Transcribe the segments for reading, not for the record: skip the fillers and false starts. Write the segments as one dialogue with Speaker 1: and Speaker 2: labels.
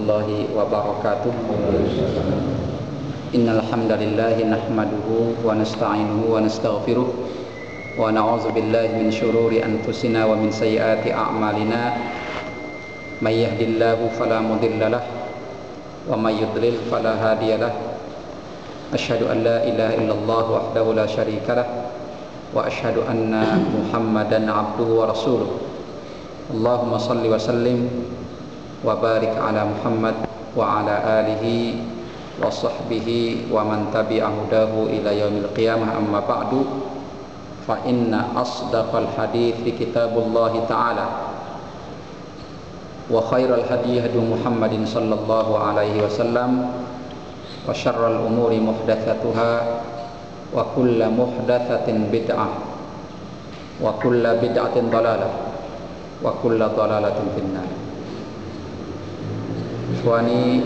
Speaker 1: warahmatullahi wabarakatuh. Innal hamdalillah nahmaduhu wa nasta'inuhu wa nastaghfiruh wa na'udzu billahi min syururi anfusina wa min sayyiati a'malina. May yahdihillahu fala mudhillalah wa may yudlil fala hadiyalah. Asyhadu an la ilaha illallah wahdahu la syarikalah wa asyhadu anna Muhammadan abduhu wa rasuluh. Allahumma salli wa sallim wa barik ala Muhammad wa ala alihi wa sahbihi wa man tabi'ahu hudahu ila yaumil qiyamah. Amma ba'du, fa inna asdaqal hadithi kitabullahi ta'ala wa khairal hadi hadi Muhammadin sallallahu alaihi wasallam wa syarral umuri muhdatsatuha wa kullu muhdatsatin bid'ah wa kullu bid'atin dhalalah wa kullu dhalalatin finnar. Ikhwani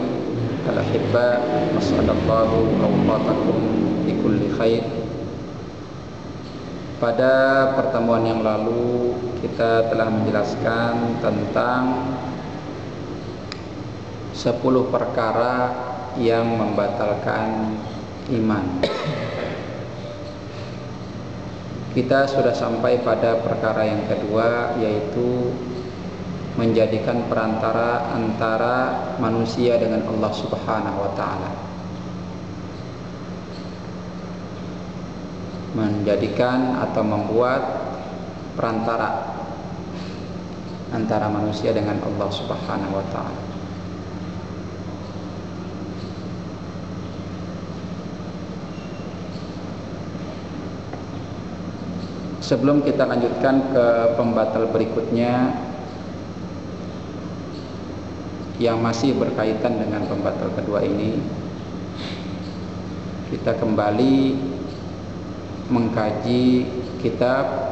Speaker 1: al-ahibba, mas'alallahu awqatakum bi kulli khair. Pada pertemuan yang lalu kita telah menjelaskan tentang 10 perkara yang membatalkan iman. Kita sudah sampai pada perkara yang kedua, yaitu menjadikan perantara antara manusia dengan Allah Subhanahu wa ta'ala. Menjadikan atau membuat perantara antara manusia dengan Allah Subhanahu wa ta'ala. Sebelum kita lanjutkan ke pembatal berikutnya yang masih berkaitan dengan pembatal kedua ini, kita kembali mengkaji kitab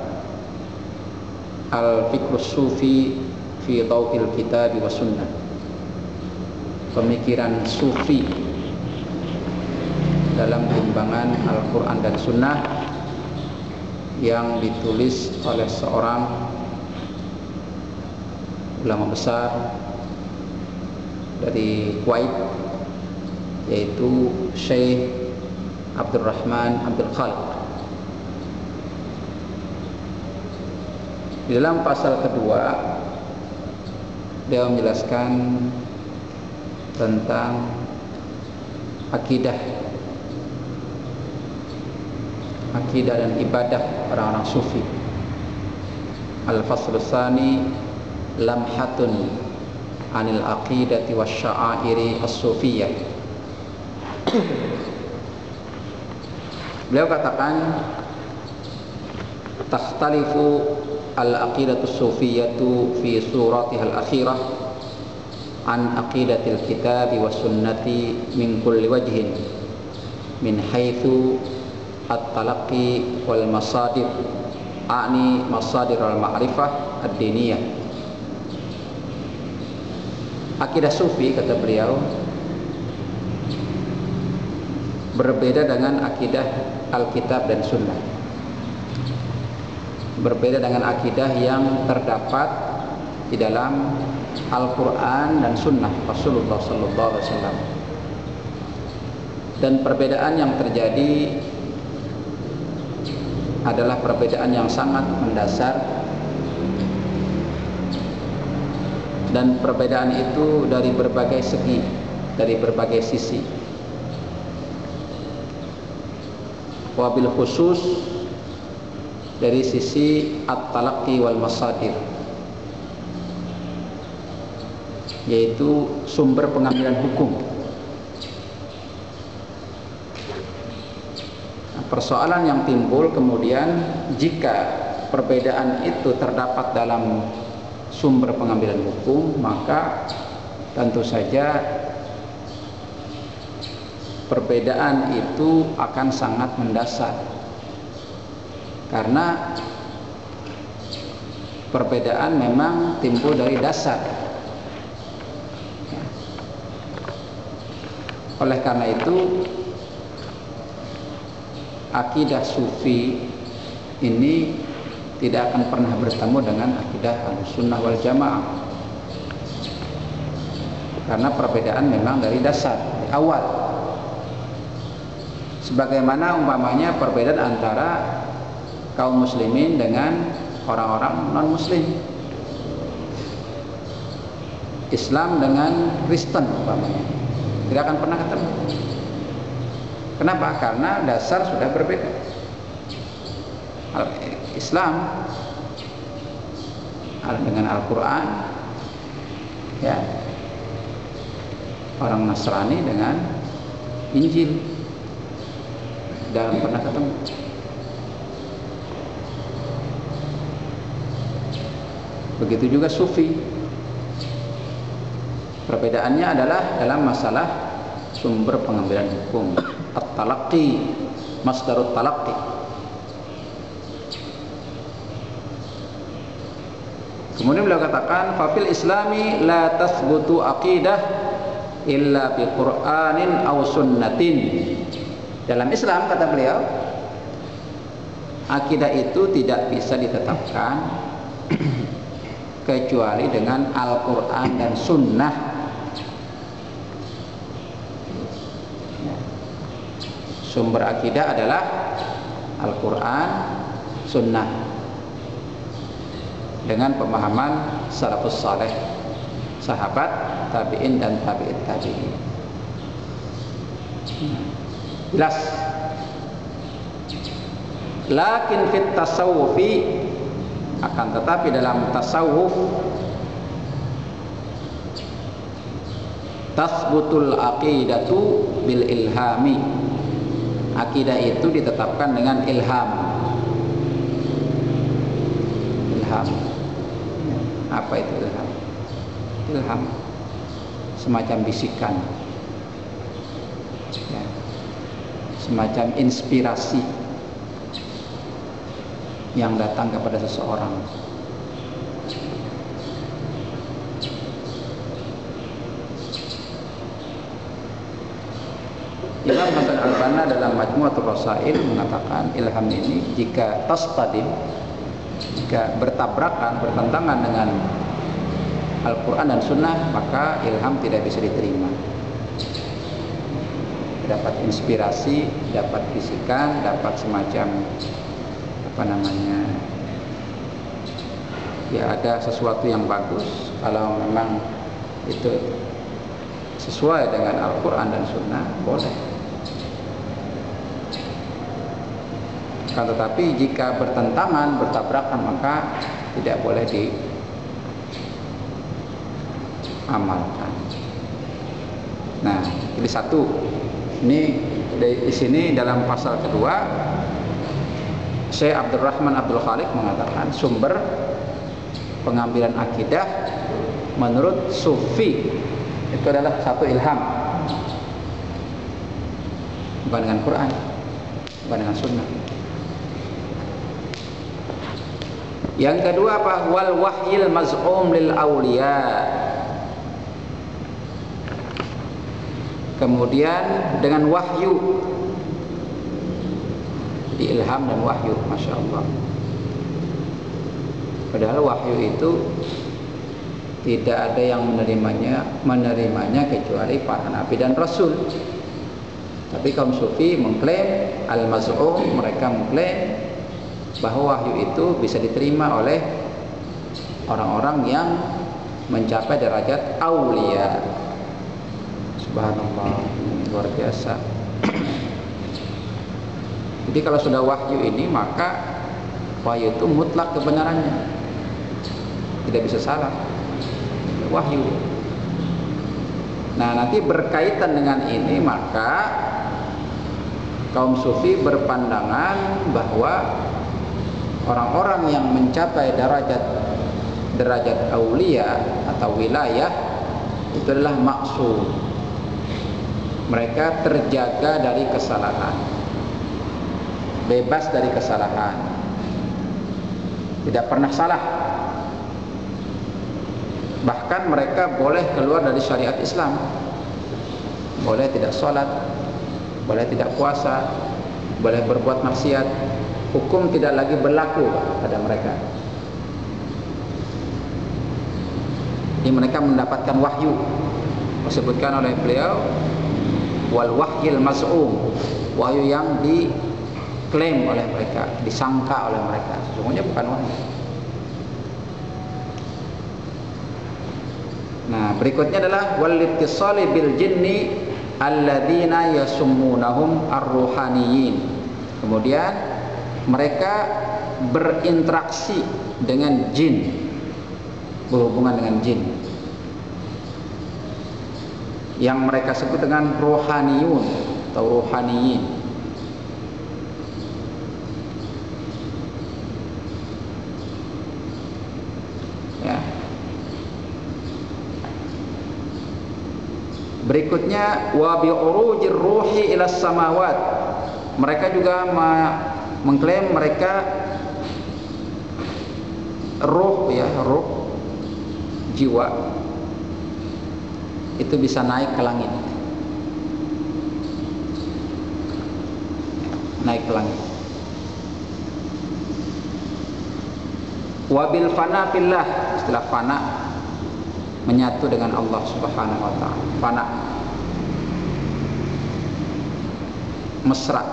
Speaker 1: Al-Fiqhus Sufi fi Dhaw'il Kitab wa Sunnah, pemikiran sufi dalam timbangan Al-Quran dan Sunnah, yang ditulis oleh seorang ulama besar dari Kuwait, yaitu Syekh Abdurrahman Abdul Khaliq. Di dalam pasal kedua dia menjelaskan tentang akidah dan ibadah orang-orang sufi. Al-Faslus Tsani, lamhatun anil aqidati wasya'airi as-sufiyyah. Beliau katakan, takhtalifu al-aqidatu as-sufiyyatu fi suratiha al-akhirah an aqidatil kitabi was sunnati min kulli wajhin, min haitsu at-talaqqi wal masadir, a'ni masadir al-ma'rifah ad-diniyah. Akidah sufi, kata beliau, berbeda dengan akidah Alkitab dan Sunnah, berbeda dengan akidah yang terdapat di dalam Al-Quran dan Sunnah Rasulullah sallallahu alaihi wasallam. Dan perbedaan yang terjadi adalah perbedaan yang sangat mendasar, dan perbedaan itu dari berbagai segi, dari berbagai sisi. Wabil khusus dari sisi at-talaqqi wal masadir, yaitu sumber pengambilan hukum. Persoalan yang timbul kemudian, jika perbedaan itu terdapat dalam sumber pengambilan hukum, maka tentu saja perbedaan itu akan sangat mendasar, karena perbedaan memang timbul dari dasar. Oleh karena itu, akidah sufi ini tidak akan pernah bertemu dengan akidah Ahlussunnah wal Jamaah. karena perbedaan memang dari dasar, dari awal. Sebagaimana umpamanya perbedaan antara kaum muslimin dengan orang-orang non-muslim, Islam dengan Kristen umpamanya, tidak akan pernah ketemu. Kenapa? Karena dasar sudah berbeda. Islam dengan Al-Quran, ya, orang Nasrani dengan Injil, tidak pernah ketemu. Begitu juga Sufi. Perbedaannya adalah dalam masalah sumber pengambilan hukum, at-talaqqi, masdarut talaqqi. Kemudian beliau katakan, fafil islami la tasbutu aqidah illa bi Qur'anin aw sunnatin. Dalam Islam, kata beliau, akidah itu tidak bisa ditetapkan kecuali dengan Al-Quran dan Sunnah. Sumber akidah adalah Al-Quran, Sunnah, dengan pemahaman salafus saleh, sahabat, tabi'in dan tabi'it tabi'in. Jelas. Lakin fit tasawufi, akan tetapi dalam tasawuf, tasbutul aqidatu bil ilhami. Akidah itu ditetapkan dengan ilham. Ilham. Apa itu ilham? Ilham semacam bisikan, ya, semacam inspirasi yang datang kepada seseorang. Imam Hasan al-Banna dalam Majmu'atul Rasail mengatakan ilham ini jika tasqadim, jika bertabrakan, bertentangan dengan Al-Quran dan Sunnah, maka ilham tidak bisa diterima. Dapat inspirasi, dapat bisikan, dapat semacam ya, ada sesuatu yang bagus. Kalau memang itu sesuai dengan Al-Quran dan Sunnah, boleh. Tetapi jika bertentangan, bertabrakan, maka tidak boleh diamalkan. Nah, ini satu. Ini di sini dalam pasal kedua, Syekh Abdurrahman Abdul Khaliq mengatakan sumber pengambilan akidah menurut Sufi itu adalah satu ilham, bukan dengan Quran, bukan dengan Sunnah. Yang kedua apa? Wal wahyil maz'um lil awliya. Kemudian dengan wahyu. Jadi ilham dan wahyu, Masya Allah. Padahal wahyu itu tidak ada yang menerimanya kecuali para nabi dan rasul. Tapi kaum sufi mengklaim al-maz'um, mereka mengklaim bahwa wahyu itu bisa diterima oleh orang-orang yang mencapai derajat aulia. Subhanallah, luar biasa. Jadi kalau sudah wahyu ini, maka wahyu itu mutlak kebenarannya, tidak bisa salah. Wahyu. Nah, nanti berkaitan dengan ini, maka kaum sufi berpandangan bahwa orang-orang yang mencapai derajat aulia atau wilayah itu adalah maksum. Mereka terjaga dari kesalahan, bebas dari kesalahan, tidak pernah salah. Bahkan mereka boleh keluar dari syariat Islam, boleh tidak sholat, boleh tidak puasa, boleh berbuat maksiat. Hukum tidak lagi berlaku pada mereka. Jadi mereka mendapatkan wahyu. disebutkan oleh beliau wal wahyil maz'um, wahyu yang diklaim oleh mereka, disangka oleh mereka, sesungguhnya bukan wahyu. Nah, berikutnya adalah wal ittisali bil jinni alladzina yasummunahum ar-ruhaniyin. Kemudian mereka berinteraksi dengan jin, berhubungan dengan jin yang mereka sebut dengan rohaniyun atau rohaniyin. Ya. Berikutnya wa bi urujir ruhi ila samawat. Mereka juga mengklaim mereka ruh, ya, ruh jiwa itu bisa naik ke langit, naik ke langit. Wabil fana fillah, istilah fana menyatu dengan Allah Subhanahu wa taala. Fana mesra.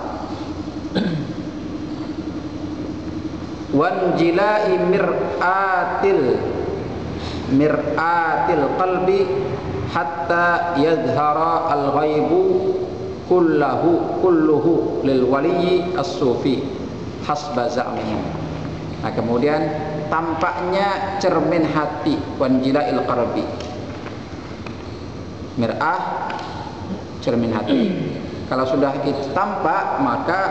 Speaker 1: Wan jilai mir'atil qalbi hatta yadhhara al-ghaibu kulluhu lil waliyyi as-sufi hasba za'mihim. Nah, kemudian tampaknya cermin hati, wanjilail qalbi. Mir'ah, cermin hati. Kalau sudah itu tampak, maka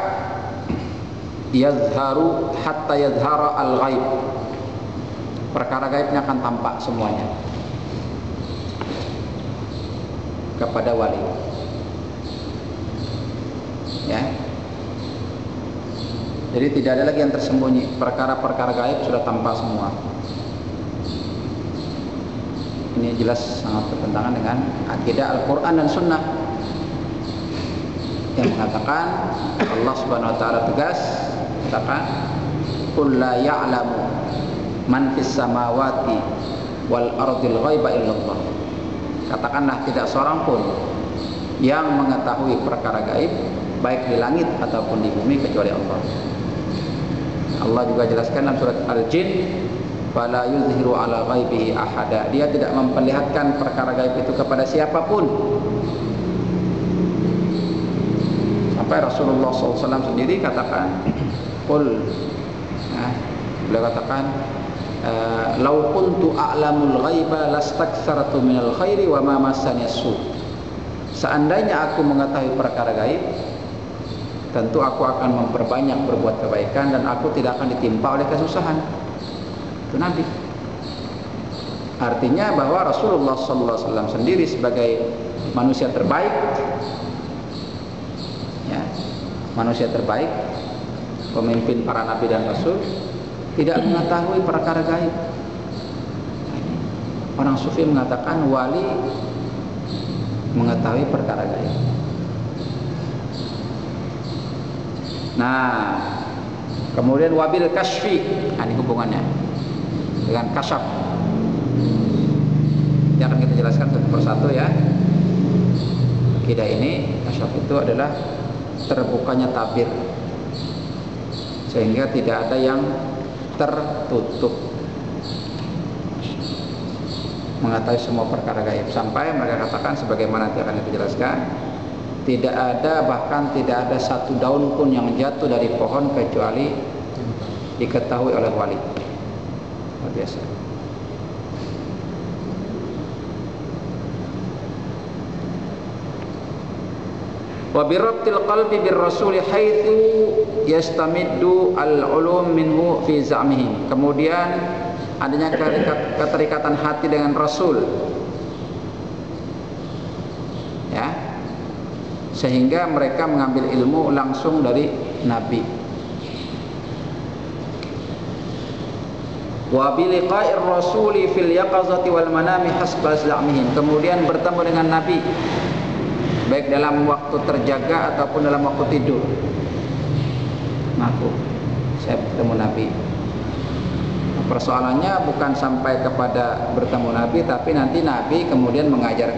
Speaker 1: yazharu hatta yazhara al-ghaib. Perkara gaibnya akan tampak semuanya kepada wali. Ya. Jadi tidak ada lagi yang tersembunyi. Perkara-perkara gaib sudah tampak semua. Ini jelas sangat bertentangan dengan akidah Al-Quran dan Sunnah yang mengatakan, Allah Subhanahu wa taala tegas katakan, qul la ya'lamu man fis samawati wal ardil ghaiba illallah. Katakanlah tidak seorang pun yang mengetahui perkara gaib baik di langit ataupun di bumi kecuali Allah. Allah juga jelaskan dalam surat Al-Jin, fala yuzhiru ala ghaibihi ahada. Dia tidak memperlihatkan perkara gaib itu kepada siapapun. Sampai Rasulullah SAW sendiri katakan, qul, beliau katakan, lau kuntu a'lamul ghaiba lastakthartu minal khairi wa ma massani as-su. Seandainya aku mengetahui perkara gaib, tentu aku akan memperbanyak berbuat kebaikan dan aku tidak akan ditimpa oleh kesusahan. Itu Nabi. Artinya bahwa Rasulullah SAW sendiri sebagai manusia terbaik, ya, manusia terbaik, pemimpin para nabi dan rasul, tidak mengetahui perkara gaib. Orang sufi mengatakan wali mengetahui perkara gaib. Nah, kemudian wabil kasfi, ini hubungannya dengan kasyaf. Ini akan kita jelaskan satu persatu, ya. Akidah ini, kasyaf itu adalah terbukanya tabir, sehingga tidak ada yang tertutup, mengetahui semua perkara gaib. Sampai mereka katakan, sebagaimana nanti akan dijelaskan, tidak ada, bahkan tidak ada satu daun pun yang jatuh dari pohon kecuali diketahui oleh wali. Luar biasa. Wa birabtil qalbi bir rasuli haitsu yastamiddu al-ulum minhu fi za'mihim. Kemudian adanya keterikatan hati dengan Rasul, ya, sehingga mereka mengambil ilmu langsung dari Nabi. Wa bi liqa'ir rasuli fil yaqazati wal manami hasba za'mihim. Kemudian bertemu dengan Nabi baik dalam waktu terjaga ataupun dalam waktu tidur. Ngaku, saya bertemu Nabi. Persoalannya bukan sampai kepada bertemu Nabi, tapi nanti Nabi kemudian mengajar